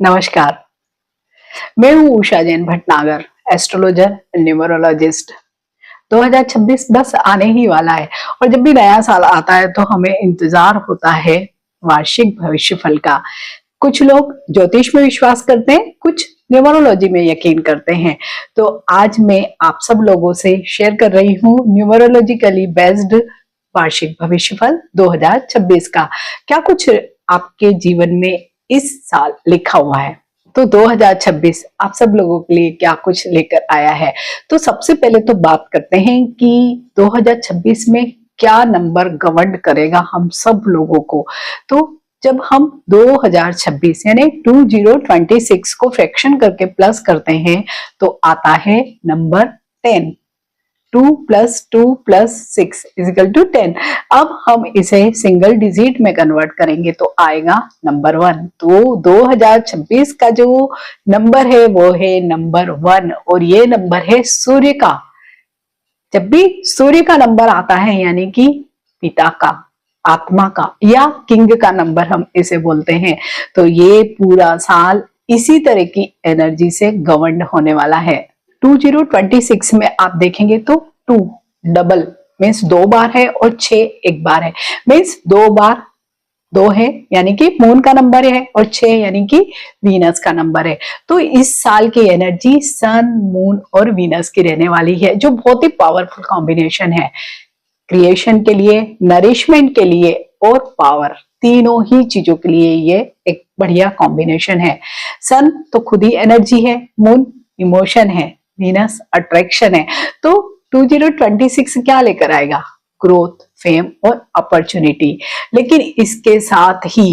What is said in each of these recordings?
नमस्कार। मैं हूँ उषा जैन भटनागर, एस्ट्रोलॉजर, न्यूमरोलॉजिस्ट। 2026 बस आने ही वाला है और जब भी नया साल आता है तो हमें इंतजार होता है वार्षिक भविष्यफल का। कुछ लोग ज्योतिष में विश्वास करते हैं, कुछ न्यूमरोलॉजी में यकीन करते हैं। तो आज मैं आप सब लोगों से शेयर कर रही हूँ न्यूमरोलॉजिकली बेस्ड वार्षिक भविष्यफल 2026 का। क्या कुछ आपके जीवन में इस साल लिखा हुआ है, तो 2026 आप सब लोगों के लिए क्या कुछ लेकर आया है। तो सबसे पहले तो बात करते हैं कि 2026 में क्या नंबर गवर्न करेगा हम सब लोगों को। तो जब हम 2026 यानी 2026 को फ्रैक्शन करके प्लस करते हैं तो आता है नंबर 10। 2 + 2 + 6 = 10। अब हम इसे सिंगल डिजिट में कन्वर्ट करेंगे तो आएगा नंबर 1। तो 2026 का जो नंबर है वो है नंबर 1 और ये नंबर है सूर्य का। जब भी सूर्य का नंबर आता है यानी कि पिता का, आत्मा का या किंग का नंबर हम इसे बोलते हैं, तो ये पूरा साल इसी तरह की एनर्जी से गवर्न होने वाला है। 2026 में आप देखेंगे तो 2 डबल मीन्स 2 बार है और 6 एक बार है। मीन्स 2 बार 2 है यानी कि मून का नंबर है और 6 यानी कि वीनस का नंबर है। तो इस साल की एनर्जी सन, मून और वीनस की रहने वाली है, जो बहुत ही पावरफुल कॉम्बिनेशन है। क्रिएशन के लिए, नरिशमेंट के लिए और पावर, तीनों ही चीजों के लिए ये एक बढ़िया कॉम्बिनेशन है। सन तो खुद ही एनर्जी है, मून इमोशन है, वीनस अट्रैक्शन है। तो 2026 क्या लेकर आएगा? ग्रोथ, फेम और अपॉर्चुनिटी। लेकिन इसके साथ ही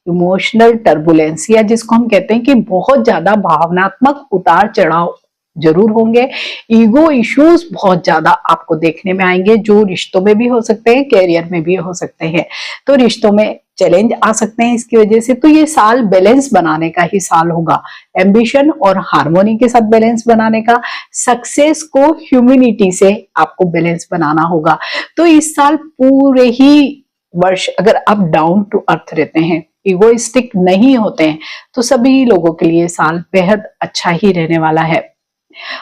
इमोशनल टर्बुलेंस या जिसको हम कहते हैं कि बहुत ज्यादा भावनात्मक उतार चढ़ाव जरूर होंगे। ईगो इश्यूज बहुत ज्यादा आपको देखने में आएंगे, जो रिश्तों में भी हो सकते हैं, कैरियर में भी हो सकते हैं। तो रिश्तों में चैलेंज आ सकते हैं इसकी वजह से। तो ये साल बैलेंस बनाने का ही साल होगा, एम्बिशन और हार्मोनी के साथ बैलेंस बनाने का। सक्सेस को ह्यूमिनिटी से आपको बैलेंस बनाना होगा। तो इस साल पूरे ही वर्ष अगर आप डाउन टू अर्थ रहते हैं, इगोइस्टिक नहीं होते हैं, तो सभी लोगों के लिए साल बेहद अच्छा ही रहने वाला है।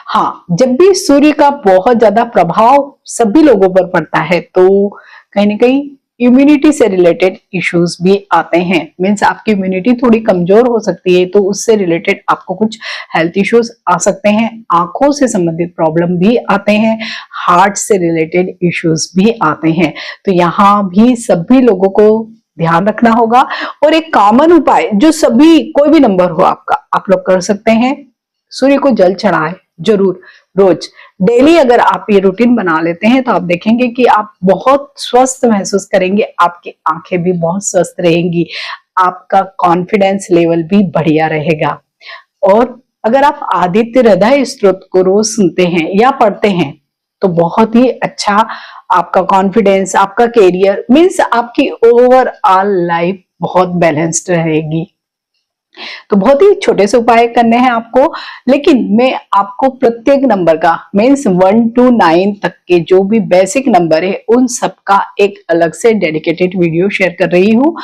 हाँ, जब भी सूर्य का बहुत ज्यादा प्रभाव सभी लोगों पर पड़ता है तो कहीं ना कहीं इम्यूनिटी से रिलेटेड इश्यूज भी आते हैं। मीन्स आपकी इम्यूनिटी थोड़ी कमजोर हो सकती है, तो उससे रिलेटेड आपको कुछ हेल्थ इश्यूज आ सकते हैं। आंखों से संबंधित प्रॉब्लम भी आते हैं, हार्ट से रिलेटेड इश्यूज भी आते हैं। तो यहाँ भी सभी लोगों को ध्यान रखना होगा। और एक कॉमन उपाय जो सभी, कोई भी नंबर हो आपका, आप लोग कर सकते हैं, सूर्य को जल चढ़ाए जरूर रोज। डेली अगर आप ये रूटीन बना लेते हैं तो आप देखेंगे कि आप बहुत स्वस्थ महसूस करेंगे, आपकी आंखें भी बहुत स्वस्थ रहेंगी, आपका कॉन्फिडेंस लेवल भी बढ़िया रहेगा। और अगर आप आदित्य हृदय स्तोत्र को रोज सुनते हैं या पढ़ते हैं तो बहुत ही अच्छा आपका कॉन्फिडेंस, आपका कैरियर मीन्स आपकी ओवरऑल लाइफ बहुत बैलेंस्ड रहेगी। तो बहुत ही छोटे से उपाय करने हैं आपको, लेकिन मैं आपको प्रत्येक नंबर का मीन्स 1 to 9 तक के जो भी बेसिक नंबर है उन सब का एक अलग से डेडिकेटेड वीडियो शेयर कर रही हूँ।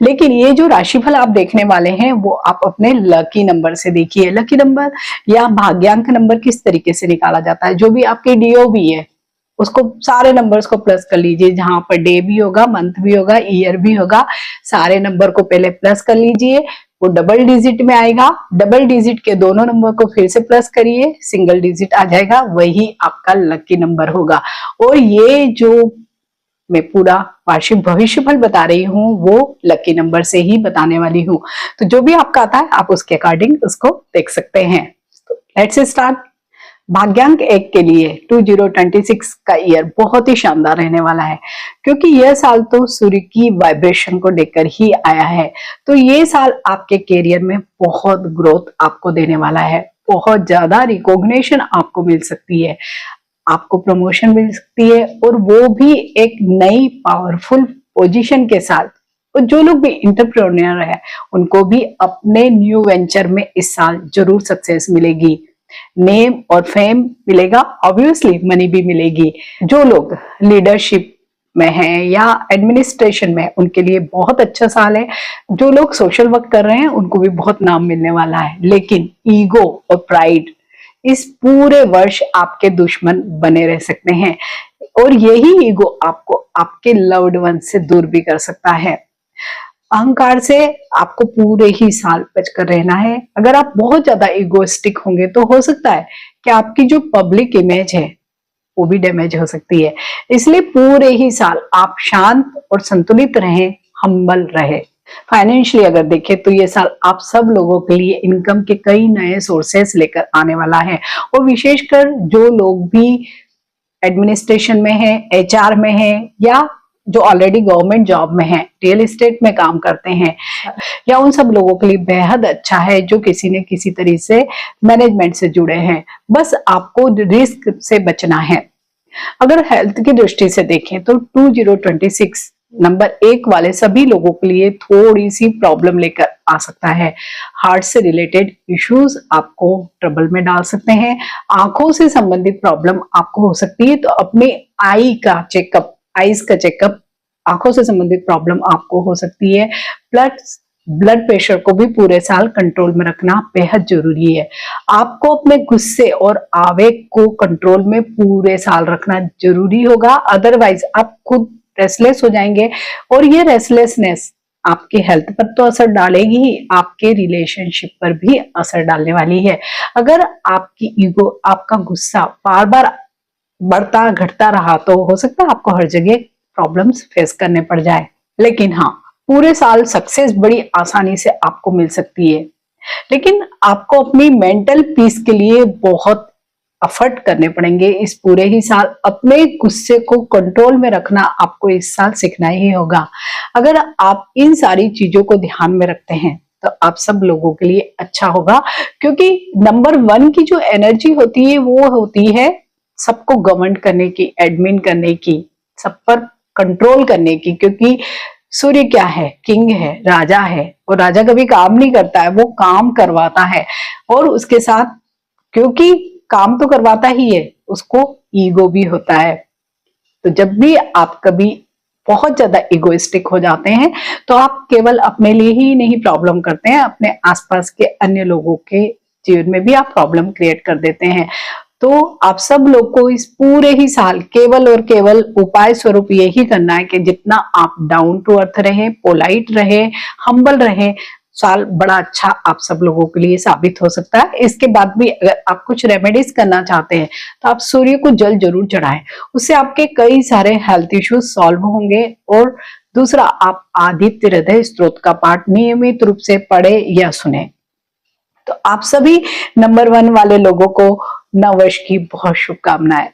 लेकिन ये जो राशिफल आप देखने वाले हैं वो आप अपने लकी नंबर से देखिए। लकी नंबर या भाग्यांक नंबर किस तरीके से निकाला जाता है, जो भी आपके डीओबी है उसको सारे नंबर्स को प्लस कर लीजिए। जहां पर डे भी होगा, मंथ भी होगा, ईयर भी होगा, सारे नंबर को पहले प्लस कर लीजिए। वो डबल डिजिट में आएगा, डबल डिजिट के दोनों नंबर को फिर से प्लस करिए, सिंगल डिजिट आ जाएगा, वही आपका लकी नंबर होगा। और ये जो मैं पूरा वार्षिक भविष्यफल बता रही हूँ वो लकी नंबर से ही बताने वाली हूँ। तो जो भी आपका आता है आप उसके अकॉर्डिंग उसको देख सकते हैं। तो लेट्स स्टार्ट। भाग्यांक 1 के लिए 2026 का ईयर बहुत ही शानदार रहने वाला है, क्योंकि यह साल तो सूर्य की वाइब्रेशन को लेकर ही आया है। तो ये साल आपके कैरियर में बहुत ग्रोथ आपको देने वाला है, बहुत ज्यादा रिकॉग्निशन आपको मिल सकती है, आपको प्रमोशन मिल सकती है, और वो भी एक नई पावरफुल पोजीशन के साथ। और जो लोग भी इंटरप्रेन्योर है उनको भी अपने न्यू वेंचर में इस साल जरूर सक्सेस मिलेगी, नेम और फेम मिलेगा, ऑब्वियसली मनी भी मिलेगी। जो लोग लीडरशिप में हैं या एडमिनिस्ट्रेशन में, उनके लिए बहुत अच्छा साल है। जो लोग सोशल वर्क कर रहे हैं उनको भी बहुत नाम मिलने वाला है। लेकिन ईगो और प्राइड इस पूरे वर्ष आपके दुश्मन बने रह सकते हैं और यही ईगो आपको आपके लव्ड वन से दूर भी कर सकता है। अहंकार से आपको पूरे ही साल बचकर रहना है। अगर आप बहुत ज्यादा ईगोइस्टिक होंगे तो हो सकता है कि आपकी जो पब्लिक इमेज है वो भी डैमेज हो सकती है। इसलिए पूरे ही साल आप शांत और संतुलित रहें, हम्बल रहे। फाइनेंशियली अगर देखें तो ये साल आप सब लोगों के लिए इनकम के कई नए सोर्सेस लेकर आने वाला है और विशेषकर जो लोग भी एडमिनिस्ट्रेशन में है, एचआर में है या जो ऑलरेडी गवर्नमेंट जॉब में है, रियल एस्टेट में काम करते हैं, या उन सब लोगों के लिए बेहद अच्छा है जो किसी न किसी तरीके से मैनेजमेंट से जुड़े हैं। बस आपको रिस्क से बचना है। अगर हेल्थ की दृष्टि से देखें तो 2026 नंबर 1 वाले सभी लोगों के लिए थोड़ी सी प्रॉब्लम लेकर आ सकता है। हार्ट से रिलेटेड इश्यूज आपको ट्रबल में डाल सकते हैं। आंखों से संबंधित प्रॉब्लम आपको हो सकती है, तो अपने आईज का चेकअप, आंखों से संबंधित प्रॉब्लम आपको हो सकती है। प्लस ब्लड प्रेशर को भी पूरे साल कंट्रोल में रखना बेहद जरूरी है। आपको अपने गुस्से और आवेग को कंट्रोल में पूरे साल रखना जरूरी होगा, अदरवाइज आप खुद रेस्टलेस हो जाएंगे और ये रेस्टलेसनेस आपकी हेल्थ पर तो असर डालेगी ही, आपके रिलेशनशिप पर भी असर डालने वाली है। अगर आपकी ईगो, आपका गुस्सा बार बार बढ़ता घटता रहा तो हो सकता है आपको हर जगह प्रॉब्लम्स फेस करने पड़ जाए। लेकिन हाँ, पूरे साल सक्सेस बड़ी आसानी से आपको मिल सकती है, लेकिन आपको अपनी मेंटल पीस के लिए बहुत एफर्ट करने पड़ेंगे। इस पूरे ही साल अपने गुस्से को कंट्रोल में रखना आपको इस साल सीखना ही होगा। अगर आप इन सारी चीजों को ध्यान में रखते हैं तो आप सब लोगों के लिए अच्छा होगा, क्योंकि नंबर 1 की जो एनर्जी होती है वो होती है सबको गवर्न करने की, एडमिन करने की, सब पर कंट्रोल करने की। क्योंकि सूर्य क्या है? किंग है, राजा है, और राजा कभी काम नहीं करता है, वो काम करवाता है। और उसके साथ क्योंकि काम तो करवाता ही है, उसको ईगो भी होता है। तो जब भी आप कभी बहुत ज्यादा इगोइस्टिक हो जाते हैं तो आप केवल अपने लिए ही नहीं प्रॉब्लम करते हैं, अपने आसपास के अन्य लोगों के जीवन में भी आप प्रॉब्लम क्रिएट कर देते हैं। तो आप सब लोग को इस पूरे ही साल केवल और केवल उपाय स्वरूप यही करना है कि जितना आप डाउन टू अर्थ रहे, पोलाइट रहे, हम्बल रहे, साल बड़ा अच्छा आप सब लोगों के लिए साबित हो सकता है। इसके बाद भी अगर आप कुछ रेमेडीज करना चाहते हैं तो आप सूर्य को जल जरूर चढ़ाएं, उससे आपके कई सारे हेल्थ इश्यूज सॉल्व होंगे। और दूसरा, आप आदित्य हृदय स्तोत्र का पाठ नियमित रूप से पढ़े या सुने। तो आप सभी नंबर 1 वाले लोगों को नववर्ष की बहुत शुभकामनाएं।